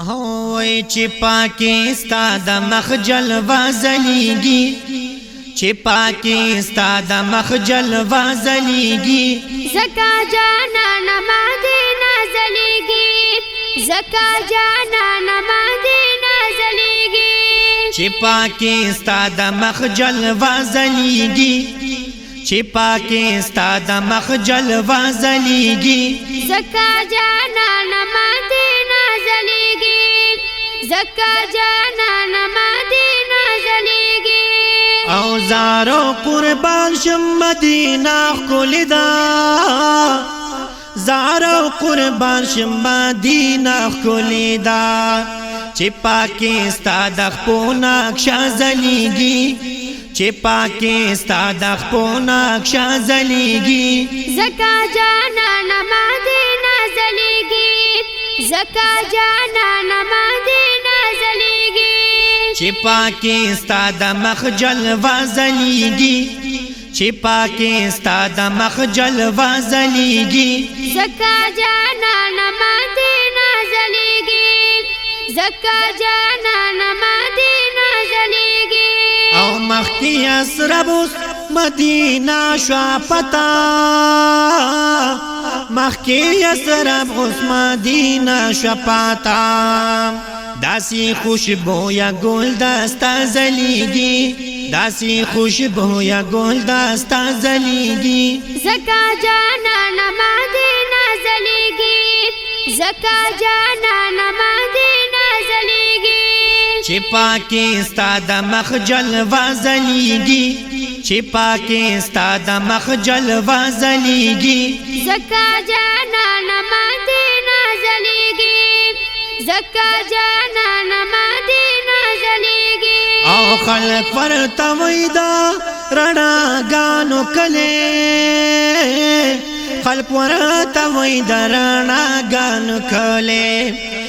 هوی چې پاکي ستا د مخ جلوه ځلېږي، چې پاکي ستا د مخ جلوه ځلېږي. زکا جانان ما دې نازلېږي، زکا جانان ما دې نازلېږي. چې پاکي ستا د مخ جلوه ځلېږي، چې پاکي ستا د مخ جلوه ځلېږي. زکا جانان ما دې نازلېږي، زکا جانان ما دې نازلېږي. او زارو قربان شم مدینه ښکلې ده، زارو قربان شم مدینه ښکلې ده. چې پاکي ستا د خپو نقشه ځلېږي، چې پاکي ستا د خپو نقشه ځلېږي. زکا جانان ما دې نازلېږي، زکا جانان ما دې نازلېږي. چې پاکي ستا د مخ جلوه ځلېږي، چې پاکي ستا د مخ جلوه ځلېږي. زکا جانان ما دې نازلېږي، زکا جانان ما دې نازلېږي. او مخکې اسرب اوس مدینه شوه پتا، مخکې اسرب اوس مدینه شوه پتا. داسې خوشبویه ګل دسته ځلېږي، داسې خوشبویه ګل دسته ځلېږي. زکا جانان ما دې نازلېږي، زکا جانان ما دې نازلېږي. چې پاکي ستا د مخ جلوه ځلېږي، چې پاکي ستا د مخ جلوه ځلېږي. زکا جانان ما دې نازلېږي، زکا جانان ما دې نازلېږي. او خلق ورته وایي دا رڼاګانو کلی، خلق ورته وایي دا رڼاګانو کلی.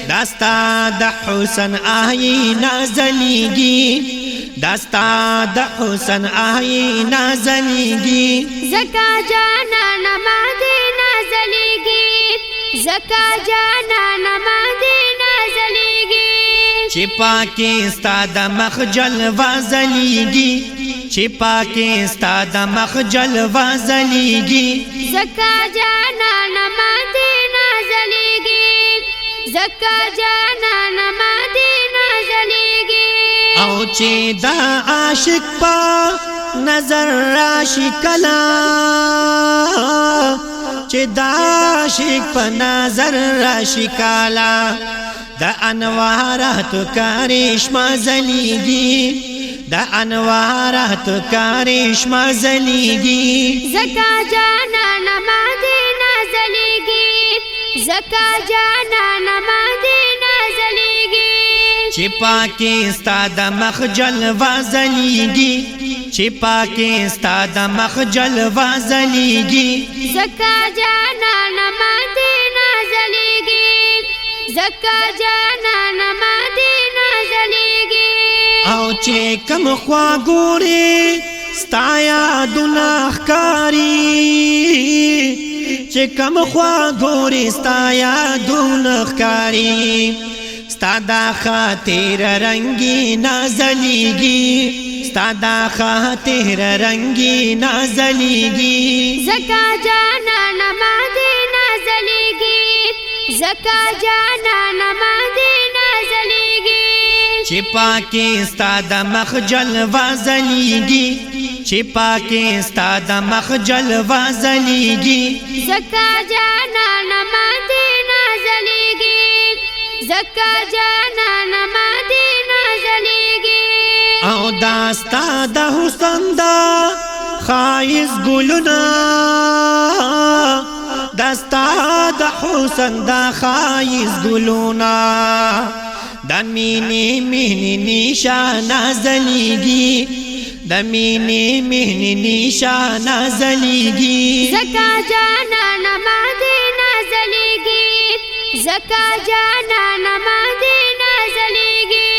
دا ستا د حسن آیینه ځلېږي، دا ستا د حسن آیینه ځلېږي. زکا جانان ما دې نازلېږي، زکا جانان ما دې نازلېږي. چې پاکي ستا د مخ جلوه ځلېږي، چې پاکي ستا د مخ جلوه ځلېږي. زکا جانان ما دې نازلېږي، زکا جانان ما دې نازلېږي. او چې دا عاشق په نظر راشي کلا، چې دا عاشق په نظر راشي کلا. د انواراتو کرشمه ځلېږي، د انواراتو کرشمه ځلېږي. زکا جانان ما دې نازلېږي، زکا جانان ما دې نازلېږي. چې پاکي ستا د مخ جلوه ځلېږي، چې پاکي ستا د مخ جلوه ځلېږي. زکا جانان ما دې نازلېږي، زکا جانان ما دې نازلېږي. او چې کوم خوا ګورې ستا یادونه ښکاري، چې کوم خوا ګورې ستا یادونه ښکاري. ستا دا خاطر رنګینه ځلېږي، ستا دا خاطر رنګینه ځلېږي. زکا جانان ما دې نازلېږي، زکا جانان ما دې نازلېږي. چې پاکي ستا د مخ جلوه ځلېږي، چې پاکي ستا د مخ جلوه ځلېږي. زکا جانان ما دې نازلېږي، زکا جانان ما دې نازلېږي. او دا ستا د حسن دا ښایست ګلونه، دا ستا د حسن دا ښایست ګلونه. د مینې مینې نشانه ځلېږي، د مینې مینې نشانه ځلېږي. زکا جانان ما دې نازلېږي، زکا جانان ما دې نازلېږي.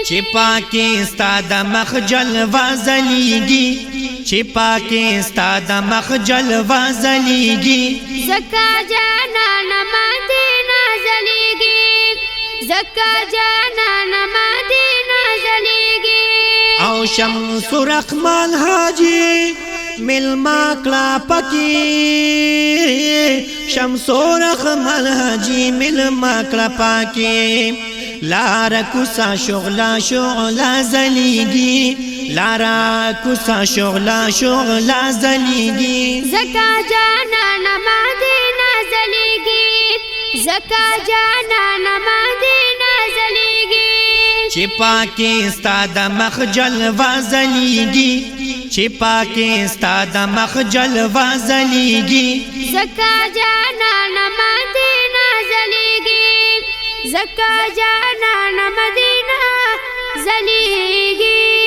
چې پاکي ستا د مخ جلوه ځلېږي، چې پاکي ستا د مخ جلوه ځلېږي. زکا جانان ما دې نازلېږي، زکا جانان مدینہ زلیگی او شمس رحمان حاجی ملما کلا پکی شمس رحمان حاجی ملما کلا پکی لارا کوسا شغلا شغلا زلیگی لارا کوسا شغلا شغلا زلیگی زکا جانان مدینہ زلیگی زکا جانان مدینہ زلیگی چی پاکی استاد مخجل وازلیگی چی پاکی استاد مخجل وازلیگی زکا جانان مدینہ زلیگی زکا جانان مدینہ زلیگی